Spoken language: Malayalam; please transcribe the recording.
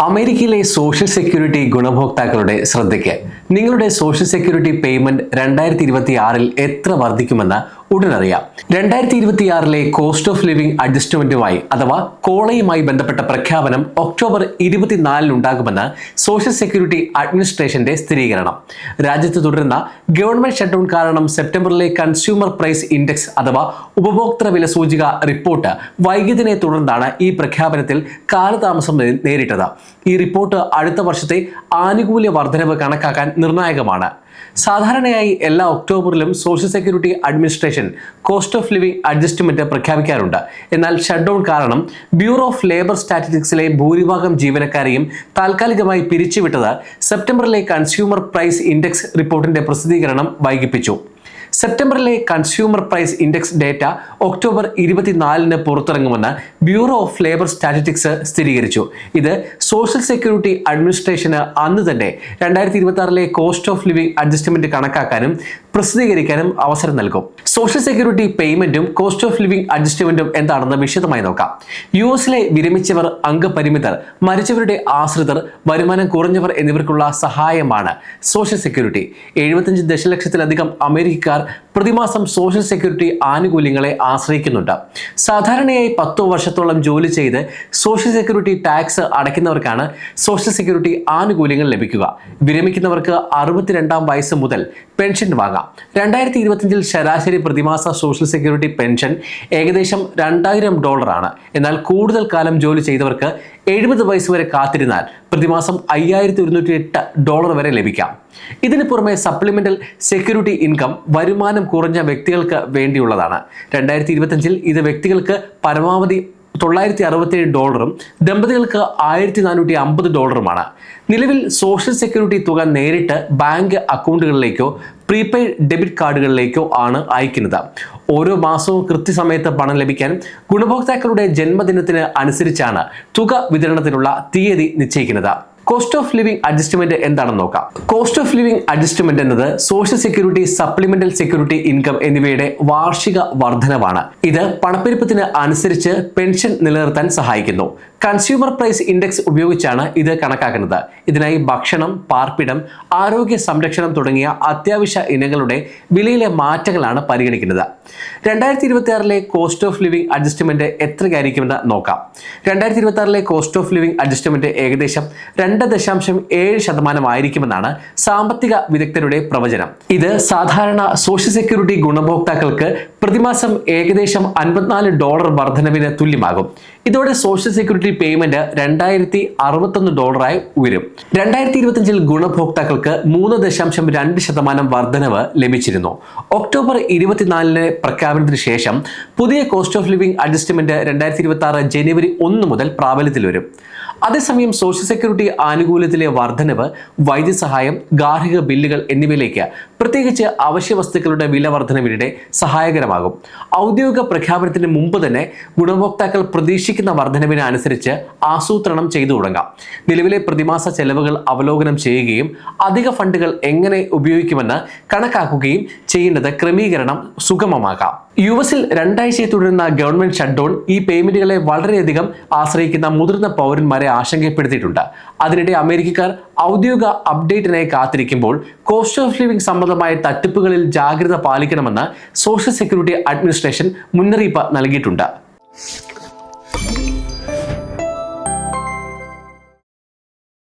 അമേരിക്കയിലെ സോഷ്യൽ സെക്യൂരിറ്റി ഗുണഭോക്താക്കളുടെ ശ്രദ്ധയ്ക്ക് നിങ്ങളുടെ സോഷ്യൽ സെക്യൂരിറ്റി പേയ്മെന്റ് 2026-ൽ എത്ര വർദ്ധിക്കുമെന്ന് ഉടനറിയാം. 2026-ലെ കോസ്റ്റ് ഓഫ് ലിവിംഗ് അഡ്ജസ്റ്റ്മെന്റുമായി അഥവാ കോളയുമായി ബന്ധപ്പെട്ട പ്രഖ്യാപനം ഒക്ടോബർ 24-ന് ഉണ്ടാകുമെന്ന് സോഷ്യൽ സെക്യൂരിറ്റി അഡ്മിനിസ്ട്രേഷന്റെ സ്ഥിരീകരണം. രാജ്യത്ത് തുടരുന്ന ഗവൺമെന്റ് ഷട്ട്ഡൗൺ കാരണം സെപ്റ്റംബറിലെ കൺസ്യൂമർ പ്രൈസ് ഇൻഡെക്സ് അഥവാ ഉപഭോക്തൃ വില സൂചിക റിപ്പോർട്ട് വൈകിയതിനെ തുടർന്നാണ് ഈ പ്രഖ്യാപനത്തിൽ കാലതാമസം നേരിട്ടത്. ഈ റിപ്പോർട്ട് അടുത്ത വർഷത്തെ ആനുകൂല്യ വർധനവ് കണക്കാക്കാൻ നിർണായകമാണ്. സാധാരണയായി എല്ലാ ഒക്ടോബറിലും social security administration cost of living adjustment പ്രഖ്യാപിക്കാറുണ്ട്. എന്നാൽ ഷട്ട്ഡൗൺ കാരണം ബ്യൂറോ ഓഫ് ലേബർ സ്റ്റാറ്റിസ്റ്റിക്സിലെ ഭൂരിഭാഗം ജീവനക്കാരെയും താൽക്കാലികമായി പിരിച്ചുവിട്ടത് സെപ്റ്റംബറിലെ കൺസ്യൂമർ പ്രൈസ് ഇൻഡെക്സ് റിപ്പോർട്ടിന്റെ പ്രസിദ്ധീകരണം വൈകിപ്പിച്ചു. സെപ്റ്റംബറിലെ consumer price index data October 24-ന് പുറത്തിറങ്ങുമെന്ന് ബ്യൂറോ ഓഫ് ലേബർ സ്റ്റാറ്റിസ്റ്റിക്സ് സ്ഥിരീകരിച്ചു. ഇത് സോഷ്യൽ സെക്യൂരിറ്റി അഡ്മിനിസ്ട്രേഷന് അന്ന് തന്നെ 2026-ലെ കോസ്റ്റ് ഓഫ് ലിവിംഗ് അഡ്ജസ്റ്റ്മെന്റ് കണക്കാക്കാനും പ്രസിദ്ധീകരിക്കാനും അവസരം നൽകും. സോഷ്യൽ സെക്യൂരിറ്റി പേയ്മെന്റും കോസ്റ്റ് ഓഫ് ലിവിംഗ് അഡ്ജസ്റ്റ്മെന്റും എന്താണെന്ന് വിശദമായി നോക്കാം. യുഎസിലെ വിരമിച്ചവർ, അംഗപരിമിതർ, മരിച്ചവരുടെ ആശ്രിതർ, വരുമാനം കുറഞ്ഞവർ എന്നിവർക്കുള്ള സഹായമാണ് സോഷ്യൽ സെക്യൂരിറ്റി. 75 ദശലക്ഷത്തിലധികം അമേരിക്കക്കാർ പ്രതിമാസം സോഷ്യൽ സെക്യൂരിറ്റി ആനുകൂല്യങ്ങളെ ആശ്രയിക്കുന്നുണ്ട്. സാധാരണയായി 10 വർഷത്തോളം ജോലി ചെയ്ത് സോഷ്യൽ സെക്യൂരിറ്റി ടാക്സ് അടയ്ക്കുന്നവർക്കാണ് സോഷ്യൽ സെക്യൂരിറ്റി ആനുകൂല്യങ്ങൾ ലഭിക്കുക. വിരമിക്കുന്നവർക്ക് 62-ാം വയസ്സ് മുതൽ പെൻഷൻ വാങ്ങാം. 2025-ൽ ശരാശരി പ്രതിമാസ സോഷ്യൽ സെക്യൂരിറ്റി പെൻഷൻ ഏകദേശം $2000 ആണ്. എന്നാൽ കൂടുതൽ കാലം ജോലി ചെയ്തവർക്ക് 70 വയസ്സ് വരെ കാത്തിരുന്നാൽ പ്രതിമാസം $5108 വരെ ലഭിക്കാം. ഇതിന് പുറമെ സപ്ലിമെന്റൽ സെക്യൂരിറ്റി ഇൻകം വരുമാനം കുറഞ്ഞ വ്യക്തികൾക്ക് വേണ്ടിയുള്ളതാണ്. 2025-ൽ ഇത് വ്യക്തികൾക്ക് പരമാവധി $967, ദമ്പതികൾക്ക് $1450. നിലവിൽ സോഷ്യൽ സെക്യൂരിറ്റി തുക നേരിട്ട് ബാങ്ക് അക്കൗണ്ടുകളിലേക്കോ പ്രീപെയ്ഡ് ഡെബിറ്റ് കാർഡുകളിലേക്കോ ആണ് അയക്കുന്നത്. ഓരോ മാസവും കൃത്യസമയത്ത് പണം ലഭിക്കാൻ ഗുണഭോക്താക്കളുടെ ജന്മദിനത്തിന് അനുസരിച്ചാണ് തുക വിതരണത്തിനുള്ള തീയതി നിശ്ചയിക്കുന്നത്. കോസ്റ്റ് ഓഫ് ലിവിംഗ് അഡ്ജസ്റ്റ്മെന്റ് എന്താണെന്ന് നോക്കാം. കോസ്റ്റ് ഓഫ് ലിവിംഗ് അഡ്ജസ്റ്റ്മെന്റ് എന്നത് social security, supplemental security income എന്നിവയുടെ വാർഷിക വർധനവാണ്. ഇത് പണപ്പെരുപ്പത്തിന് അനുസരിച്ച് പെൻഷൻ നിലനിർത്താൻ സഹായിക്കുന്നു. കൺസ്യൂമർ പ്രൈസ് ഇൻഡെക്സ് ഉപയോഗിച്ചാണ് ഇത് കണക്കാക്കുന്നത്. ഇതിനായി ഭക്ഷണം, പാർപ്പിടം, ആരോഗ്യ സംരക്ഷണം തുടങ്ങിയ അത്യാവശ്യ ഇനങ്ങളുടെ വിലയിലെ മാറ്റങ്ങളാണ് പരിഗണിക്കുന്നത്. 2026-ലെ കോസ്റ്റ് ഓഫ് ലിവിംഗ് അഡ്ജസ്റ്റ്മെന്റ് എത്രയായിരിക്കുമെന്ന് നോക്കാം. 2026-ലെ കോസ്റ്റ് ഓഫ് ലിവിംഗ് അഡ്ജസ്റ്റ്മെന്റ് ഏകദേശം 2.7% ആയിരിക്കുമെന്നാണ് സാമ്പത്തിക വിദഗ്ധരുടെ പ്രവചനം. ഇത് സാധാരണ സോഷ്യൽ സെക്യൂരിറ്റി ഗുണഭോക്താക്കൾക്ക് പ്രതിമാസം ഏകദേശം $54 വർധനവിന് തുല്യമാകും. ഇതോടെ സോഷ്യൽ സെക്യൂരിറ്റി പേയ്മെന്റ് $2061 ഉയരും. 2025-ൽ ഗുണഭോക്താക്കൾക്ക് 3.2% വർധനവ് ലഭിച്ചിരുന്നു. ഒക്ടോബർ 24-ന് പ്രഖ്യാപനത്തിന് ശേഷം പുതിയ കോസ്റ്റ് ഓഫ് ലിവിംഗ് അഡ്ജസ്റ്റ്മെന്റ് 2026 ജനുവരി 1 മുതൽ പ്രാബല്യത്തിൽ വരും. അതേസമയം സോഷ്യൽ സെക്യൂരിറ്റി ആനുകൂല്യത്തിലെ വർധനവ് വൈദ്യസഹായം, ഗാർഹിക ബില്ലുകൾ എന്നിവയിലേക്ക് പ്രത്യേകിച്ച് അവശ്യ വസ്തുക്കളുടെ വില വർധനവിനിടെ സഹായകരമാകും. ഔദ്യോഗിക പ്രഖ്യാപനത്തിന് മുമ്പ് തന്നെ ഗുണഭോക്താക്കൾ പ്രതീക്ഷിക്കുന്ന വർധനവിന് അനുസരിച്ച് ആസൂത്രണം ചെയ്തു തുടങ്ങാം. നിലവിലെ പ്രതിമാസ ചെലവുകൾ അവലോകനം ചെയ്യുകയും അധിക ഫണ്ടുകൾ എങ്ങനെ ഉപയോഗിക്കുമെന്ന് കണക്കാക്കുകയും ചെയ്യുന്നത് ക്രമീകരണം സുഗമമാക്കാം. യുഎസിൽ 2 ആഴ്ചയെ തുടരുന്ന ഗവൺമെന്റ് ഷട്ട്ഡൗൺ ഈ പേയ്മെന്റുകളെ വളരെയധികം ആശ്രയിക്കുന്ന മുതിർന്ന പൗരന്മാരെ ആശങ്കപ്പെടുത്തിയിട്ടുണ്ട്. അതിനിടെ അമേരിക്കക്കാർ ഔദ്യോഗിക അപ്ഡേറ്റിനായി കാത്തിരിക്കുമ്പോൾ കോസ്റ്റ് ഓഫ് ലിവിംഗ് സംബന്ധമായ തട്ടിപ്പുകളിൽ ജാഗ്രത പാലിക്കണമെന്ന് സോഷ്യൽ സെക്യൂരിറ്റി അഡ്മിനിസ്ട്രേഷൻ മുന്നറിയിപ്പ് നൽകിയിട്ടുണ്ട്.